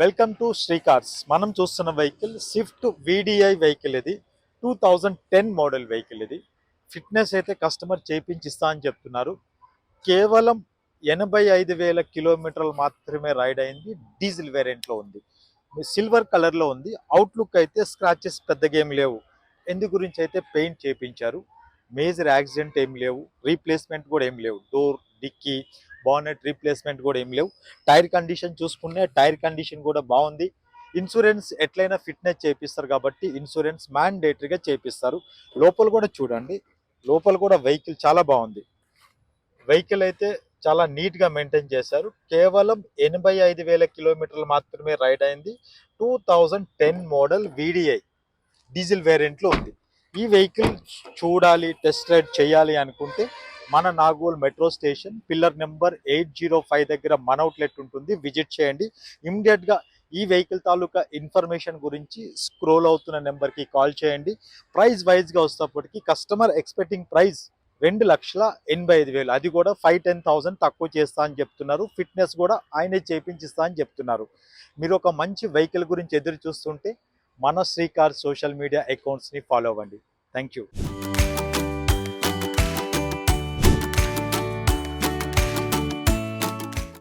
Welcome to Shri cars. మనం చూస్తున్న vehicle Swift VDI vehicle. ఇది 2010 మోడల్ వెహికల్. ఇది ఫిట్నెస్ అయితే కస్టమర్ చేయించిస్తా అని చెప్తున్నారు. కేవలం 85,000 కిలోమీటర్లు మాత్రమే రైడ్ అయింది. డీజిల్ వేరియంట్లో ఉంది, సిల్వర్ కలర్లో ఉంది. అవుట్లుక్ అయితే స్క్రాచెస్ పెద్దగా ఏం లేవు. ఎందు గురించి అయితే పెయింట్ చేయించారు. మేజర్ యాక్సిడెంట్ ఏం లేవు, రీప్లేస్మెంట్ కూడా ఏం లేవు. డోర్, డిక్కీ, బానెట్ రీప్లేస్మెంట్ కూడా ఏం లేవు. టైర్ కండిషన్ చూసుకునే టైర్ కండిషన్ కూడా బాగుంది. ఇన్సూరెన్స్ ఎట్లయినా ఫిట్నెస్ చేపిస్తారు కాబట్టి ఇన్సూరెన్స్ మ్యాండేటరీగా చేపిస్తారు. లోపల కూడా చూడండి, లోపల కూడా వెహికల్ చాలా బాగుంది. వెహికల్ అయితే చాలా నీట్గా మెయింటైన్ చేశారు. కేవలం 85,000 కిలోమీటర్లు మాత్రమే రైడ్ అయింది. 2010 మోడల్ VDI డీజిల్ వేరియంట్లో ఉంది. ఈ వెహికల్ చూడాలి, టెస్ట్ రైడ్ చేయాలి అనుకుంటే మన Nagole metro station pillar number 805 దగ్గర మన అవుట్లెట్ ఉంటుంది, విజిట్ చేయండి. ఇమ్మీడియట్గా ఈ వెహికల్ తాలూకా ఇన్ఫర్మేషన్ గురించి స్క్రోల్ అవుతున్న నెంబర్కి కాల్ చేయండి. ప్రైస్ వైజ్గా వస్తేప్పటికి కస్టమర్ ఎక్స్పెక్టింగ్ ప్రైస్ 2,85,000, అది కూడా 5-10,000 తక్కువ చేస్తా అని చెప్తున్నారు. ఫిట్నెస్ కూడా ఆయనే చేపించిస్తా అని చెప్తున్నారు. మీరు ఒక మంచి వెహికల్ గురించి ఎదురు చూస్తుంటే మన శ్రీ కార్ సోషల్ మీడియా అకౌంట్స్ని ఫాలో అవ్వండి. Thank you.